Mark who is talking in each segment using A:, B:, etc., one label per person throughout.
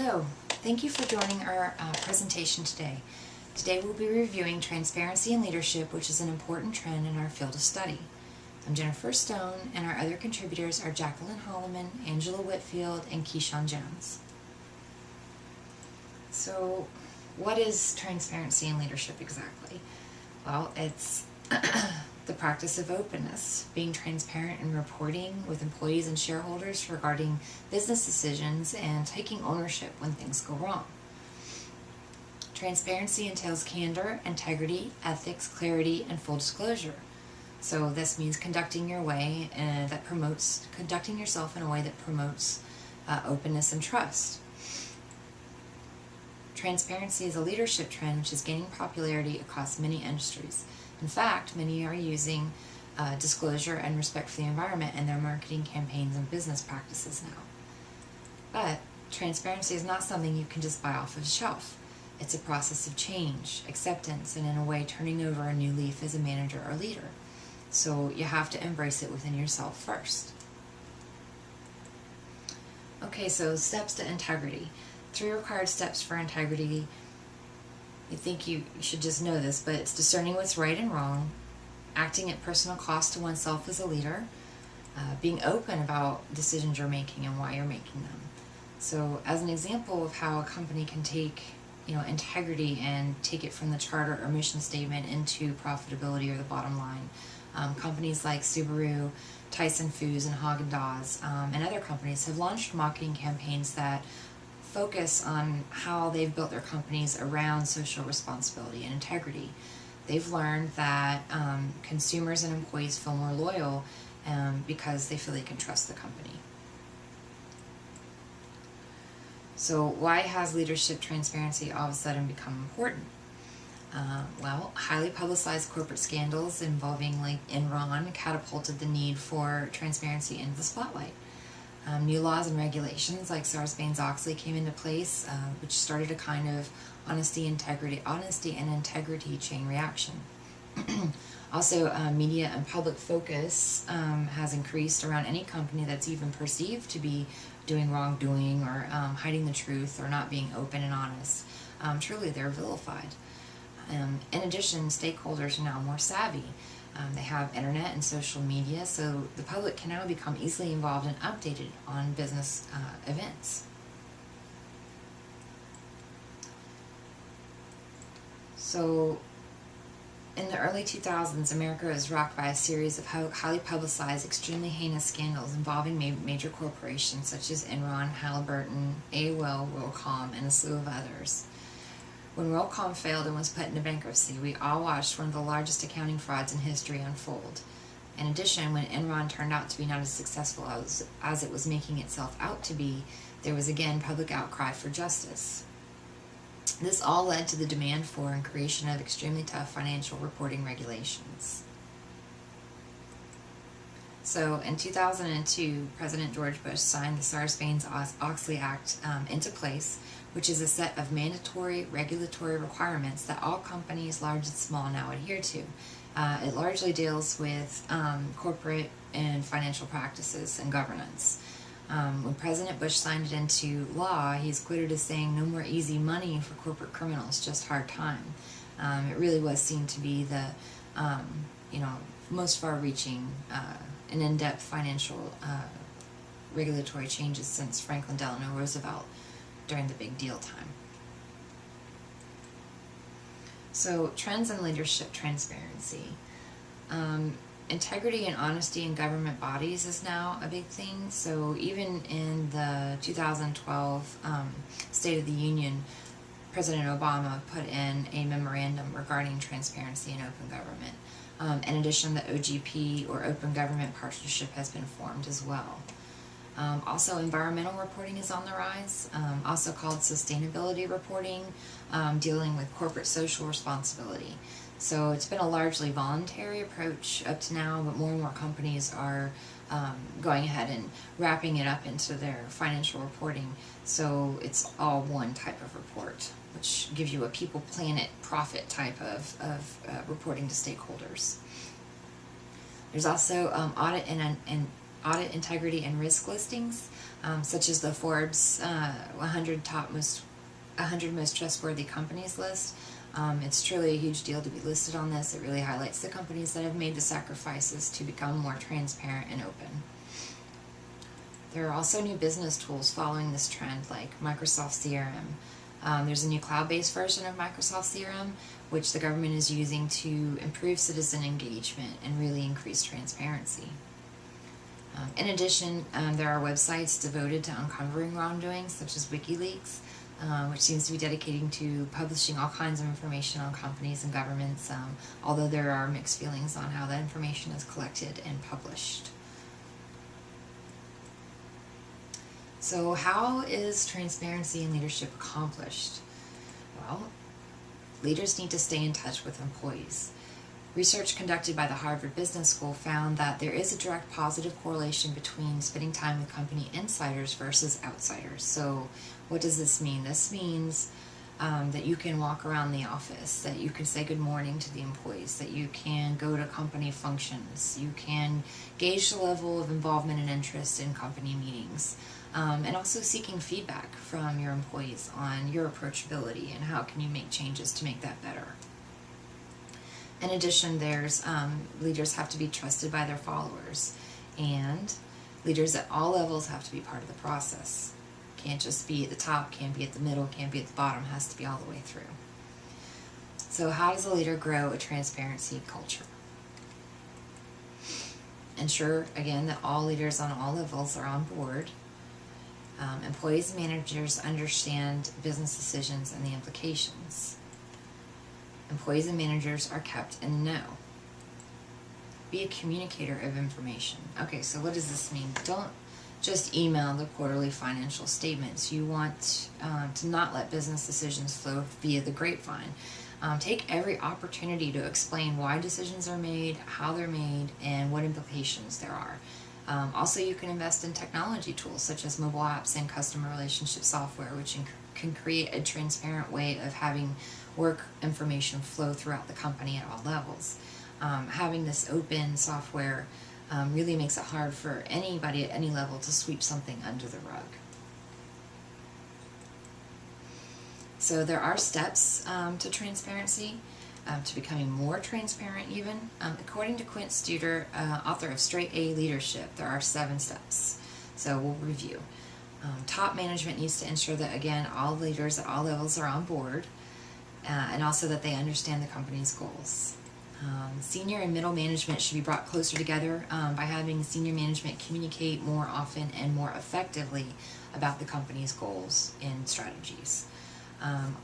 A: Hello, thank you for joining our presentation today. Today we'll be reviewing transparency in leadership, which is an important trend in our field of study. I'm Jennifer Stone, and our other contributors are Jacqueline Holloman, Angela Whitfield, and Keyshawn Jones. So, what is transparency in leadership exactly? Well, it's the practice of openness, being transparent in reporting with employees and shareholders regarding business decisions and taking ownership when things go wrong. Transparency entails candor, integrity, ethics, clarity, and full disclosure. So this means conducting yourself in a way that promotes openness and trust. Transparency is a leadership trend which is gaining popularity across many industries. In fact, many are using disclosure and respect for the environment in their marketing campaigns and business practices now. But transparency is not something you can just buy off of the shelf. It's a process of change, acceptance, and in a way turning over a new leaf as a manager or leader. So you have to embrace it within yourself first. Okay, so steps to integrity. 3 required steps for integrity. You think you should just know this, but it's discerning what's right and wrong, acting at personal cost to oneself as a leader, being open about decisions you're making and why you're making them. So as an example of how a company can take integrity and take it from the charter or mission statement into profitability or the bottom line, companies like Subaru, Tyson Foods, and Haagen-Dazs, and other companies have launched marketing campaigns that focus on how they've built their companies around social responsibility and integrity. They've learned that consumers and employees feel more loyal because they feel they can trust the company. So why has leadership transparency all of a sudden become important? Well, highly publicized corporate scandals involving like Enron catapulted the need for transparency into the spotlight. New laws and regulations like Sarbanes-Oxley came into place, which started a kind of honesty and integrity chain reaction. Also, media and public focus has increased around any company that's even perceived to be doing wrongdoing or hiding the truth or not being open and honest. Truly, they're vilified. In addition, stakeholders are now more savvy. They have internet and social media, so the public can now become easily involved and updated on business events. So, in the early 2000s, America was rocked by a series of highly publicized, extremely heinous scandals involving major corporations such as Enron, Halliburton, AOL, WorldCom, and a slew of others. When WorldCom failed and was put into bankruptcy, we all watched one of the largest accounting frauds in history unfold. In addition, when Enron turned out to be not as successful as it was making itself out to be, there was again public outcry for justice. This all led to the demand for and creation of extremely tough financial reporting regulations. So in 2002, President George Bush signed the Sarbanes-Oxley Act into place, which is a set of mandatory regulatory requirements that all companies, large and small, now adhere to. It largely deals with corporate and financial practices and governance. When President Bush signed it into law, he's quoted as saying, "No more easy money for corporate criminals, just hard time." It really was seen to be the most far-reaching and in-depth financial regulatory changes since Franklin Delano Roosevelt during the big deal time. So, trends in leadership transparency. Integrity and honesty in government bodies is now a big thing. So even in the 2012 State of the Union, President Obama put in a memorandum regarding transparency in open government. In addition, the OGP, or Open Government Partnership, has been formed as well. Also, environmental reporting is on the rise, also called sustainability reporting, dealing with corporate social responsibility. So it's been a largely voluntary approach up to now, but more and more companies are going ahead and wrapping it up into their financial reporting. So it's all one type of report, which gives you a people, planet, profit type of reporting to stakeholders. There's also audit and audit integrity and risk listings, such as the Forbes 100 most trustworthy companies list. It's truly a huge deal to be listed on this. It really highlights the companies that have made the sacrifices to become more transparent and open. There are also new business tools following this trend, like Microsoft CRM. There's a new cloud-based version of Microsoft CRM, which the government is using to improve citizen engagement and really increase transparency. In addition, there are websites devoted to uncovering wrongdoing, such as WikiLeaks, which seems to be dedicating to publishing all kinds of information on companies and governments, although there are mixed feelings on how that information is collected and published. So how is transparency in leadership accomplished? Well, leaders need to stay in touch with employees. Research conducted by the Harvard Business School found that there is a direct positive correlation between spending time with company insiders versus outsiders. So what does this mean? This means that you can walk around the office, that you can say good morning to the employees, that you can go to company functions, you can gauge the level of involvement and interest in company meetings, and also seeking feedback from your employees on your approachability and how can you make changes to make that better. In addition, there's leaders have to be trusted by their followers, and leaders at all levels have to be part of the process. Can't just be at the top, can't be at the middle, can't be at the bottom, has to be all the way through. So how does a leader grow a transparency culture? Ensure, again, that all leaders on all levels are on board. Employees and managers understand business decisions and the implications. Employees and managers are kept in the know. Be a communicator of information. Okay, so what does this mean? Don't just email the quarterly financial statements. You want to not let business decisions flow via the grapevine. Take every opportunity to explain why decisions are made, how they're made, and what implications there are. Also, you can invest in technology tools such as mobile apps and customer relationship software, which can create a transparent way of having work information flow throughout the company at all levels. Having this open software really makes it hard for anybody at any level to sweep something under the rug. So there are steps to transparency, to becoming more transparent even. According to Quint Studer, author of Straight A Leadership, there are 7 steps. So we'll review. Top management needs to ensure that, again, all leaders at all levels are on board, and also that they understand the company's goals. Senior and middle management should be brought closer together by having senior management communicate more often and more effectively about the company's goals and strategies.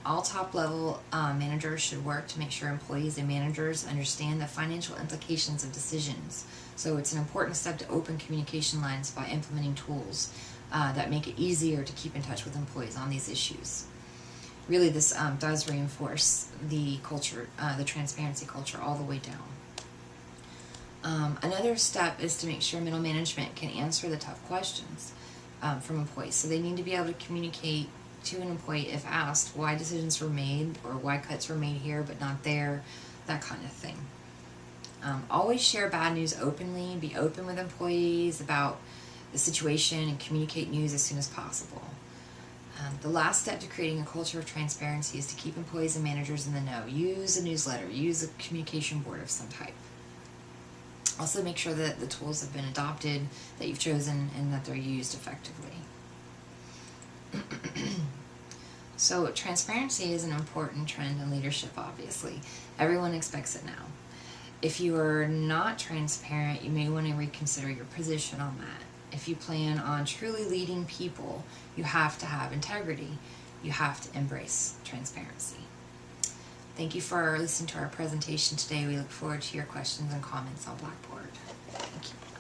A: All top-level managers should work to make sure employees and managers understand the financial implications of decisions. So it's an important step to open communication lines by implementing tools that make it easier to keep in touch with employees on these issues. Really, this does reinforce the culture, the transparency culture, all the way down. Another step is to make sure middle management can answer the tough questions from employees. So they need to be able to communicate to an employee if asked why decisions were made or why cuts were made here but not there, that kind of thing. Always share bad news openly. Be open with employees about the situation and communicate news as soon as possible. The last step to creating a culture of transparency is to keep employees and managers in the know. Use a newsletter, use a communication board of some type. Also make sure that the tools have been adopted, that you've chosen, and that they're used effectively. So transparency is an important trend in leadership, obviously. Everyone expects it now. If you are not transparent, you may want to reconsider your position on that. If you plan on truly leading people, you have to have integrity. You have to embrace transparency. Thank you for listening to our presentation today. We look forward to your questions and comments on Blackboard. Thank you.